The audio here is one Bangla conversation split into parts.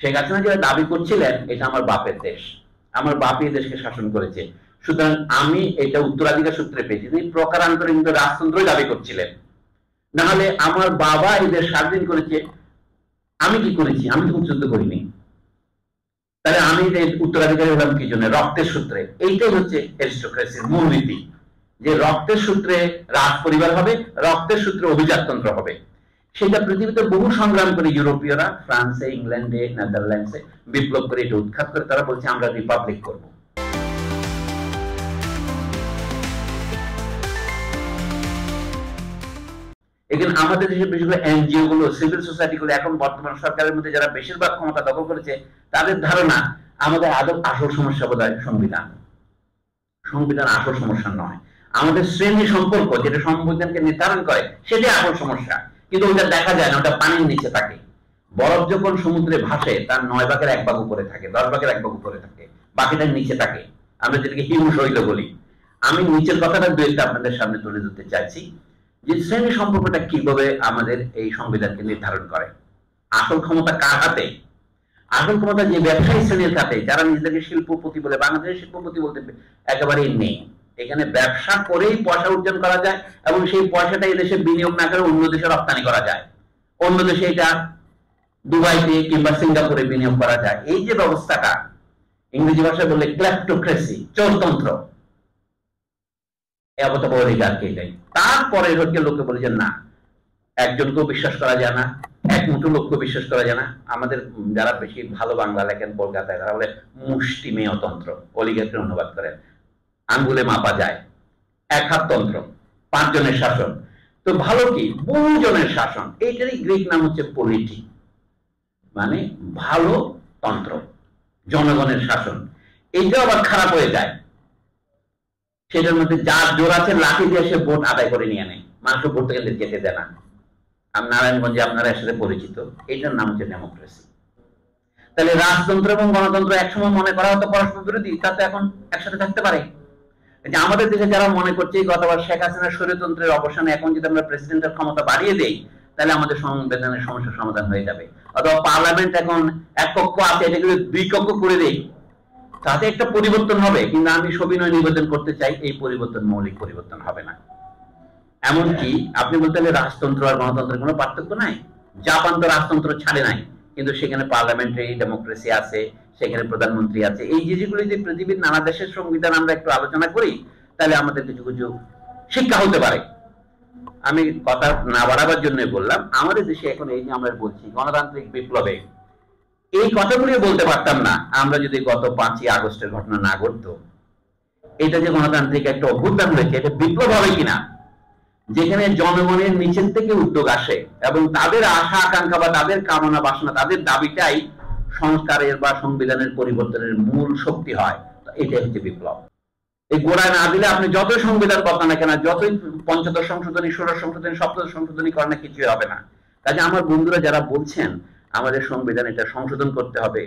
শেখ হাসিনা যেটা দাবি করছিলেন এটা আমার বাপের দেশ, আমার বাপই দেশকে শাসন করেছে, সুতরাং আমি এটা উত্তরাধিকার সূত্রে পেয়েছি। তিনি প্রকারান্তরে কিন্তু রাজতন্ত্রই দাবি করছিলেন। না হলে আমার বাবা এই দেশ স্বাধীন করেছে, আমি কি করেছি? আমি তো মুক্তিযুদ্ধ করিনি, তাহলে আমি উত্তরাধিকারী হলাম কি জন্য? রক্তের সূত্রে। এইটাই হচ্ছে অ্যারিস্টোক্রেসির মূলনীতি, যে রক্তের সূত্রে রাজ পরিবার হবে, রক্তের সূত্রে অভিজাততন্ত্র হবে। সেটা পৃথিবীতে বহু সংগ্রাম করে ইউরোপীয়রা ফ্রান্সে, ইংল্যান্ডে, নেদারল্যান্ডসে বিপ্লব করে এটা উৎখাত করে তারা বলছে আমরা রিপাবলিক করব। এখানে আমাদের দেশের বেশিরভাগ এনজিও গুলো, সিভিল সোসাইটি গুলো এখন বর্তমান সরকারের মধ্যে যারা বেশিরভাগ ক্ষমতা দখল করেছে, তাদের ধারণা আমাদের আসল সমস্যা বোধহয় সংবিধান। সংবিধান আসল সমস্যা নয়, আমাদের শ্রেণী সম্পর্ক যেটা সংবিধানকে নির্ধারণ করে সেটাই আসল সমস্যা। কিন্তু ওটা দেখা যায় না, ওটা পানির নিচে থাকে। বরফ যখন সমুদ্রে ভাসে তার 9 ভাগের 1 ভাগ উপরে থাকে, 10 ভাগের 1 ভাগ উপরে থাকে, বাকিটা নিচে থাকে। আমরা যেটাকে হিমশৈল বলি। আমি নিচের কথাটা দু একটা আপনাদের সামনে তুলে ধরতে চাইছি, যে শ্রেণী সম্পর্কটা কিভাবে আমাদের এই সংবিধানকে নির্ধারণ করে। আসল ক্ষমতা কার হাতে? আসল ক্ষমতা যে ব্যবসায়ী শ্রেণীর হাতে, যারা নিজেদেরকে শিল্পপতি বলে। বাংলাদেশের শিল্পপতি বলতে একেবারেই নেই। এখানে ব্যবসা করেই পয়সা অর্জন করা যায় এবং সেই পয়সাটা এই দেশে বিনিয়োগ না করে অন্য দেশে রপ্তানি করা যায়, অন্য দেশে এটা দুবাইতে কিংবা সিঙ্গাপুরে বিনিয়োগ করা যায়। এই যে ব্যবস্থাটা, ইংরেজি ভাষায় বললে ক্ল্যাপ্টোক্রেসি, চোরতন্ত্র, তারপরে হচ্ছে লোকে বলে যে না, একজনকেও বিশ্বাস করা যায় না, এক মুঠো লোককে বিশ্বাস করা যায় না। আমাদের যারা বেশি ভালো বাংলা লেখেন কলকাতায়, তারা বলে মুষ্টিমেয়তন্ত্র, অলিগার্কির অনুবাদ করেন, আঙ্গুলে মাপা যায়, এক হাত তন্ত্র, 5 জনের শাসন। তো ভালো কি? বহুজনের শাসন। এইটারই গ্রিক নাম হচ্ছে পলিটি, মানে ভালো তন্ত্র, জনগণের শাসন। এইটা আবার খারাপ হয়ে যায়। সেটার মধ্যে যার জোর আছে লাঠি দিয়ে সে ভোট আদায় করে নিয়ে নেয়, মানুষ ভোট কেন্দ্রে যেতে দেয় না। আমি নারায়ণগঞ্জে আপনারা এর সাথে পরিচিত, এইটার নাম হচ্ছে ডেমোক্রেসি। তাহলে রাজতন্ত্র এবং গণতন্ত্র একসময় মনে করা হতো পরস্পর বিরোধী, তাতে এখন একসাথে থাকতে পারে। আমাদের দেশে যারা মনে করছে গতবার শেখ হাসিনার স্বৈরতন্ত্রের অবসানে এখন যদি আমরা প্রেসিডেন্টের ক্ষমতা বাড়িয়ে দেই তাহলে আমাদের সংবিধানের সমস্যার সমাধান হয়ে যাবে, অথবা পার্লামেন্ট এখন 1 কক্ষ আছে এটাকে 2 কক্ষ করে দেই, তাতে একটা পরিবর্তন হবে। কিন্তু আমি সবিনয় নিবেদন করতে চাই, এই পরিবর্তন মৌলিক পরিবর্তন হবে না। এমনকি আপনি বলতে গেলে রাজতন্ত্র আর গণতন্ত্রের কোনো পার্থক্য নাই। জাপান তো রাজতন্ত্র ছাড়ে নাই, কিন্তু সেখানে পার্লামেন্টারি ডেমোক্রেসি আছে, সেখানে প্রধানমন্ত্রী আছে। এই জিনিসগুলি যে পৃথিবীর নানা দেশের সংবিধান আমরা একটু আলোচনা করি, তাহলে আমাদের কিছু কিছু শিক্ষা হতে পারে। আমি কথা না বাড়াবার জন্য বললাম, আমাদের দেশে এখন এই যে আমরা বলছি গণতান্ত্রিক বিপ্লবে, এই কথাগুলি বলতে পারতাম না আমরা যদি গত 5ই আগস্টের ঘটনা না ঘটতো। এটা যে গণতান্ত্রিক একটা অভ্যুত্থান হয়েছে, এটা বিপ্লব হবে কিনা, যেখানে জনগণের নিচের থেকে উদ্যোগ আসে এবং তাদের আশা আকাঙ্ক্ষা বা তাদের কামনা বাসনা, তাদের দাবিটাই সংস্কারের বা সংবিধানের পরিবর্তনের মূল শক্তি হয়, এটাই হচ্ছে বিপ্লব। এই গোড়ায় না দিলে আপনি যতই সংবিধান বদলান না কেন, যতই 75 সংশোধনী, 16 সংশোধনী, 17 সংশোধনী করেন না, কিছুই হবে না। কাজে আমার বন্ধুরা যারা বলছেন আমাদের সংবিধান এটা সংশোধন করতে হবে,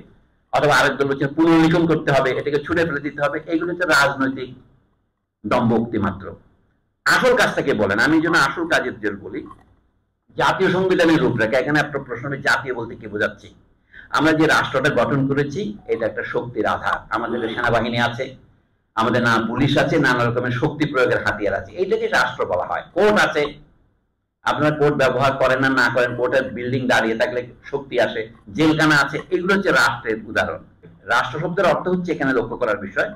অথবা আরেকজন বলছেন পুনর্লিখন করতে হবে, এটাকে ছুড়ে ফেলে দিতে হবে, এগুলো হচ্ছে রাজনৈতিক দম্ভোক্তি মাত্র। আসল কাজটাকে বলেন। আমি যেন আসল কাজের জন্য বলি, জাতীয় সংবিধানের রূপরেখা। এখানে আপনার প্রশ্নে জাতীয় বলতে কি বোঝাচ্ছি? আমরা যে রাষ্ট্রটা গঠন করেছি এটা একটা শক্তির আধার। আমাদের সেনাবাহিনী আছে, আমাদের নানা পুলিশ আছে, নানা রকমের শক্তি প্রয়োগের হাতিয়ার আছে, এইটাকে রাষ্ট্র বলা হয়। কোর্ট আছে, আপনারা কোর্ট ব্যবহার করেন না না করেন, কোর্টের বিল্ডিং দাঁড়িয়ে থাকলে শক্তি আসে, জেলখানা আছে, এগুলো হচ্ছে রাষ্ট্রের উদাহরণ। রাষ্ট্র শব্দের অর্থ হচ্ছে এখানে লক্ষ্য করার বিষয়,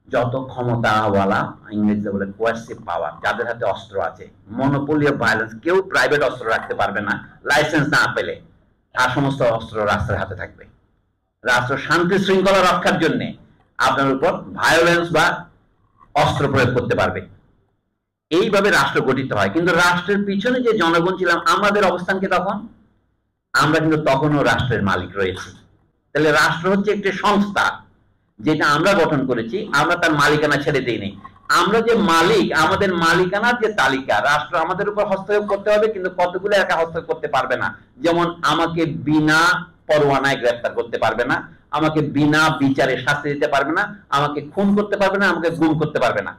যত ক্ষমতাওয়ালা, ইংরেজিতে বলে কোয়ার্সিভ পাওয়ার, যাদের হাতে অস্ত্র আছে, মনোপলি অফ ভায়োলেন্স, কেউ প্রাইভেট অস্ত্র রাখতে পারবে না লাইসেন্স না পেলে, আর সমস্ত অস্ত্র রাষ্ট্রের হাতে থাকবে। রাষ্ট্র শান্তি শৃঙ্খলা রক্ষার জন্য আপনার উপর ভায়োলেন্স বা অস্ত্র প্রয়োগ করতে পারবে। এইভাবে রাষ্ট্র গঠিত হয়। কিন্তু রাষ্ট্রের পিছনে যে জনগণ ছিলাম, আমাদের অবস্থানকে তখন, আমরা কিন্তু তখনও রাষ্ট্রের মালিক রয়েছি। তাহলে রাষ্ট্র হচ্ছে একটি সংস্থা যেটা আমরা গঠন করেছি, আমরা তার মালিকানা ছেড়ে দিইনি। আমরা যে মালিক, আমাদের মালিকানার যে তালিকা, রাষ্ট্র আমাদের উপর হস্তক্ষেপ করতে হবে, কিন্তু কতগুলো একা হস্তক্ষেপ করতে পারবে না। যেমন আমাকে বিনা পরোয়ানায় গ্রেফতার করতে পারবে না, আমাকে বিনা বিচারে শাস্তি দিতে পারবে না, আমাকে খুন করতে পারবে না, আমাকে গুম করতে পারবে না।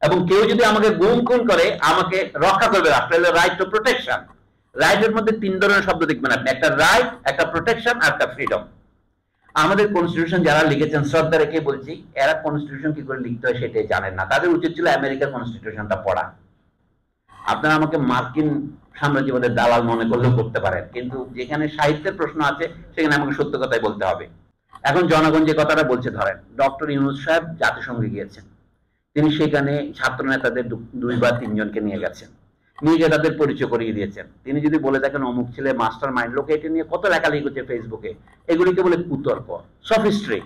এবং কেউ যদি আমাকে গুম খুন করে আমাকে রক্ষা করবে রাষ্ট্র, রাইট টু প্রোটেকশন। রাইটের মধ্যে তিন ধরনের শব্দ দেখবেন আপনি, একটা রাইট, একটা প্রোটেকশন আর একটা ফ্রিডম। আমাদের কনস্টিটিউশন যারা লিখেছেন, শ্রদ্ধা রেখে বলছি, এরা কনস্টিটিউশন কি করে লিখতে হয় সেটাই জানেন না। তাদের উচিত ছিল আমেরিকার কনস্টিটিউশনটা পড়া। আপনারা আমাকে মার্কিন সাম্রাজ্যবাদের দালাল মনে করলেও করতে পারেন, কিন্তু যেখানে সাহিত্যের প্রশ্ন আছে সেখানে আমাকে সত্য কথাই বলতে হবে। এখন জনগণ যে কথাটা বলছে, ধরেন ডক্টর ইউনূস সাহেব জাতিসংঘে গিয়েছেন, তিনি সেখানে ছাত্র নেতাদের 2 বা 3 জনকে নিয়ে গেছেন, নিয়ে গিয়ে তাদের পরিচয় করিয়ে দিয়েছেন। তিনি যদি বলে দেখেন অমুক ছেলে মাস্টার মাইন্ড, লোকে এটা নিয়ে কত লেখালেখি করছে ফেসবুকে, এগুলিকে বলে কুতর্ক, সফিস্ট্রি।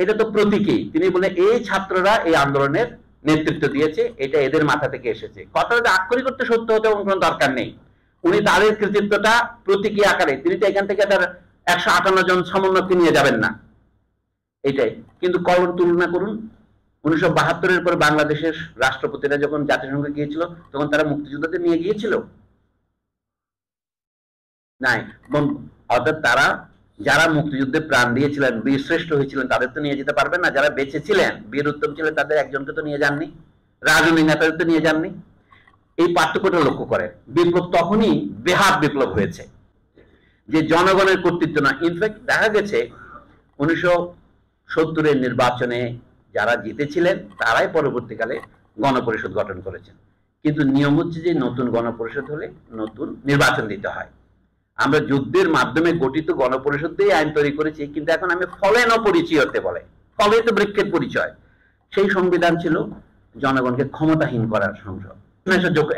এটা তো প্রতীকী। তিনি বলে এই ছাত্ররা এই আন্দোলনের নেতৃত্ব দিয়েছে, এটা এদের মাথা থেকে এসেছে। কথাটা আক্ষরিক করতে সত্য হতে কোনো দরকার নেই। উনি তাদের কৃতিত্বটা প্রতীকী আকারে, তিনি তো এখান থেকে তার 158 জন সমন্বয়কে নিয়ে যাবেন না, এটাই। কিন্তু কলম তুলনা করুন, 1972-এর পর বাংলাদেশের রাষ্ট্রপতিরা যখন জাতিসংঘে গিয়েছিল তখন তারা মুক্তিযোদ্ধাদের নিয়ে গিয়েছিল নাই। অর্থাৎ তারা যারা মুক্তিযুদ্ধে প্রাণ দিয়েছিলেন, বীরশ্রেষ্ঠ হয়েছিলেন, তাদের তো নিয়ে যেতে পারবেন না। যারা বেঁচে ছিলেন, বীর উত্তম ছিলেন, তাদের একজনকে তো নিয়ে যাননি, রাজনৈতিক নেতাদের তো নিয়ে যাননি। এই পার্থক্যটা লক্ষ্য করেন। বিপ্লব তখনই বেহাত বিপ্লব হয়েছে যে জনগণের কর্তৃত্ব না। ইনফ্যাক্ট দেখা গেছে 1970-এর নির্বাচনে যারা জিতেছিলেন তারাই পরবর্তীকালে গণপরিষদ গঠন করেছেন। কিন্তু নিয়ম হচ্ছে যে নতুন গণপরিষদ হলে নতুন নির্বাচন দিতে হয়। আমরা যুদ্ধের মাধ্যমে গঠিত গণপরিষদ দিয়ে আইন তৈরি করেছি, কিন্তু এখন আমি ফলেন পরিচয় হতে বলে, ফলে তো বৃক্ষের পরিচয়। সেই সংবিধান ছিল জনগণকে ক্ষমতাহীন করার সংসদ।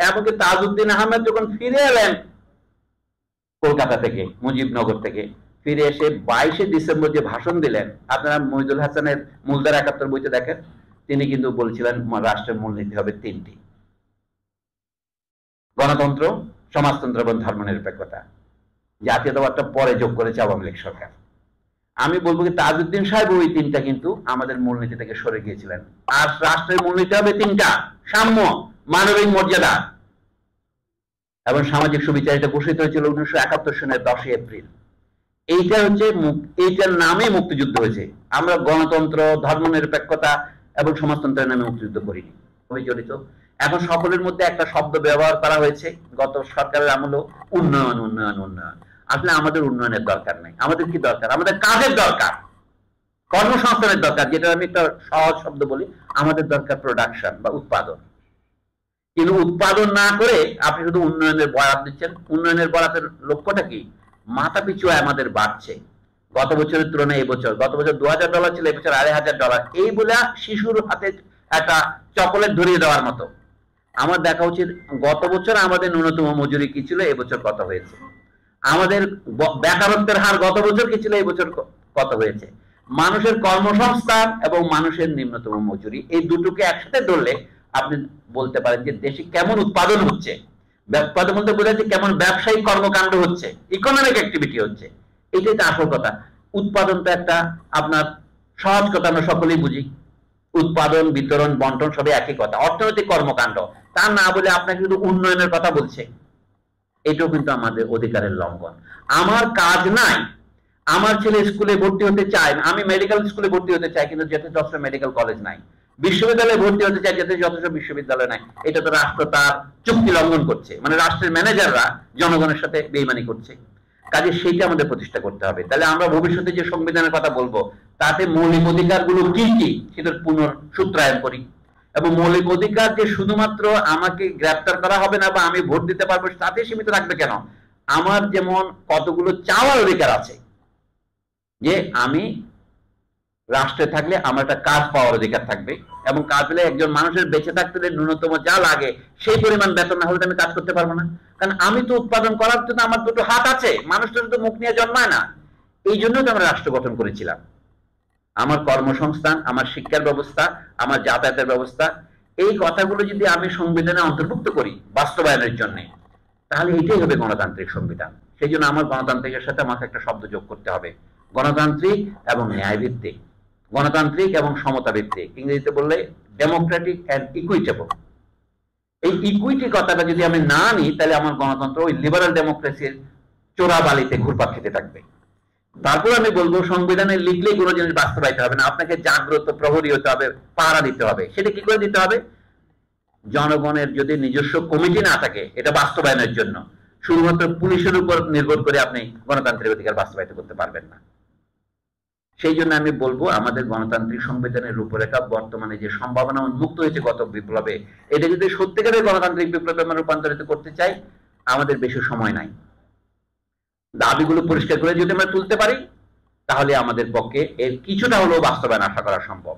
এমনকি তাজউদ্দিন আহমেদ যখন ফিরে এলেন কলকাতা থেকে, মুজিবনগর থেকে ফিরে এসে 22শে ডিসেম্বর যে ভাষণ দিলেন, আপনারা মহিদুল হাসানের মূলধারা 71 বইতে দেখেন, তিনি কিন্তু বলছিলেন রাষ্ট্রের মূলনীতি হবে 3টি: গণতন্ত্র, সমাজতন্ত্র এবং ধর্মনিরপেক্ষতা। জাতীয়তাবাদটা পরে যোগ করেছে আওয়ামী লীগ সরকার। আমি বলবো কি তাজউদ্দিন সাহেব ওই 3টা কিন্তু আমাদের মূলনীতি থেকে সরে গিয়েছিলেন। আর রাষ্ট্রের মূলনীতি হবে 3টা: সাম্য, মানবিক মর্যাদা এবং সামাজিক সুবিচার। এটা ঘোষিত হয়েছিল 1971 সনের 10 এপ্রিল। এইটা হচ্ছে, এইটার নামে মুক্তিযুদ্ধ হয়েছে। আমরা গণতন্ত্র, ধর্মনিরপেক্ষতা এবং সমাজতন্ত্রের নামে মুক্তিযুদ্ধ করিনি, জড়িত। এখন সকলের মধ্যে একটা শব্দ ব্যবহার করা হয়েছে গত সরকারের আমলেও, উন্নয়ন উন্নয়ন উন্নয়ন। আসলে আমাদের উন্নয়নের দরকার নেই। আমাদের কি দরকার? আমাদের কাজের দরকার, কর্মসংস্থানের দরকার। যেটা আমি একটা সহজ শব্দ বলি, আমাদের দরকার প্রোডাকশন বা উৎপাদন। কিন্তু উৎপাদন না করে আপনি শুধু উন্নয়নের বরাত দিচ্ছেন। উন্নয়নের বরাতের লক্ষ্যটা কি? মাথা পিছু আমাদের বাড়ছে গত বছরের তুলনায় এবছর। গত বছর $2000 ছিল, এবছর $2500। এই বলে শিশুর হাতে একটা চকলেট ধরিয়ে দেওয়ার মতো। আমার দেখা উচিত গত বছর আমাদের ন্যূনতম মজুরি কি ছিল, এবছর কত হয়েছে। আমাদের বেকারত্বের হার গত বছর কি ছিল, এবছর কত হয়েছে। মানুষের কর্মসংস্থান এবং মানুষের নিম্নতম মজুরি, এই দুটোকে একসাথে ধরলে আপনি বলতে পারেন যে দেশে কেমন উৎপাদন হচ্ছে। উৎপাদন বলতে বোঝাচ্ছে কেমন ব্যবসায়িক কর্মকাণ্ড হচ্ছে, ইকোনমিক অ্যাক্টিভিটি হচ্ছে। এটাই তো আসল কথা। উৎপাদন তো একটা আপনার সহজ কথা, আমরা সকলেই বুঝি। উৎপাদন, বিতরণ, বন্টন সবই একই কথা, অর্থনৈতিক কর্মকাণ্ড। তা না বলে আপনাকে শুধু উন্নয়নের কথা বলছে, এটাও কিন্তু আমাদের অধিকারের লঙ্ঘন। আমার কাজ নাই, আমার ছেলে স্কুলে ভর্তি হতে চায়, আমি মেডিকেল স্কুলে ভর্তি হতে চাই, কিন্তু যথেষ্ট মেডিকেল কলেজ নাই। বিশ্ববিদ্যালয়ে ভর্তি হতে চাই, যথেষ্ট বিশ্ববিদ্যালয় নাই। এটা তো রাষ্ট্র তার চুক্তি লঙ্ঘন করছে, মানে রাষ্ট্রের ম্যানেজাররা জনগণের সাথে বেইমানি করছে। কাজে সেইটা আমাদের প্রতিষ্ঠা করতে হবে। তাহলে আমরা ভবিষ্যতে যে সংবিধানের কথা বলবো তাতে মৌলিক অধিকার গুলো কি কি সেটার পুনঃসূত্রায়ন করি। এবং মৌলিক অধিকার যে শুধুমাত্র আমাকে গ্রেপ্তার করা হবে না বা আমি ভোট দিতে পারবো তাতে সীমিত রাখবে কেন। আমার যেমন কতগুলো চাওয়ার অধিকার আছে, যে আমি রাষ্ট্রে থাকলে আমার একটা কাজ পাওয়ার অধিকার থাকবে, এবং কাজ পেলে একজন মানুষের বেঁচে থাকতে ন্যূনতম যা লাগে সেই পরিমাণ বেতন না হলে আমি কাজ করতে পারবো না। কারণ আমি তো উৎপাদন করার জন্য আমার দুটো হাত আছে, মানুষ তো মুখ নিয়ে জন্মায় না। এই জন্য তো আমরা রাষ্ট্র গঠন করেছিলাম। আমার কর্মসংস্থান, আমার শিক্ষার ব্যবস্থা, আমার যাতায়াতের ব্যবস্থা, এই কথাগুলো যদি আমি সংবিধানে অন্তর্ভুক্ত করি বাস্তবায়নের জন্য, তাহলে এটাই হবে গণতান্ত্রিক সংবিধান। সেই জন্য আমার গণতান্ত্রিকের সাথে আমাকে একটা শব্দ যোগ করতে হবে, গণতান্ত্রিক এবং ন্যায়ভিত্তিক, গণতান্ত্রিক এবং সমতা ভিত্তিক। ইংরেজিতে বললে ডেমোক্রেটিক অ্যান্ড ইকুইটেবল। এই ইকুইটি কথাটা যদি আমি না নিই, তাহলে আমার গণতন্ত্র ওই লিবারাল ডেমোক্রেসির চোরাবালিতে ঘুরপাক খেতে থাকবে। তারপর আমি বলবো সংবিধানে লিখলেই কোনো জিনিস বাস্তবায়িত হবে না, আপনাকে জাগ্রত প্রহরী হতে হবে, পাহারা দিতে হবে। সেটা কি করে দিতে হবে? জনগণের যদি নিজস্ব কমিটি না থাকে এটা বাস্তবায়নের জন্য, শুধুমাত্র পুলিশের উপর নির্ভর করে আপনি গণতান্ত্রিক অধিকার বাস্তবায়িত করতে পারবেন না। সেই জন্য আমি বলবো আমাদের গণতান্ত্রিক সংবিধানের রূপরেখা বর্তমানে যে সম্ভাবনা উন্মুক্ত হয়েছে গত বিপ্লবে, এটা যদি সত্যিকারের গণতান্ত্রিক বিপ্লবে আমরা রূপান্তরিত করতে চাই, আমাদের বেশি সময় নাই। দাবিগুলো পরিষ্কার করে যদি আমরা তুলতে পারি, তাহলে আমাদের পক্ষে এর কিছুটা হলেও বাস্তবায়ন আশা করা সম্ভব।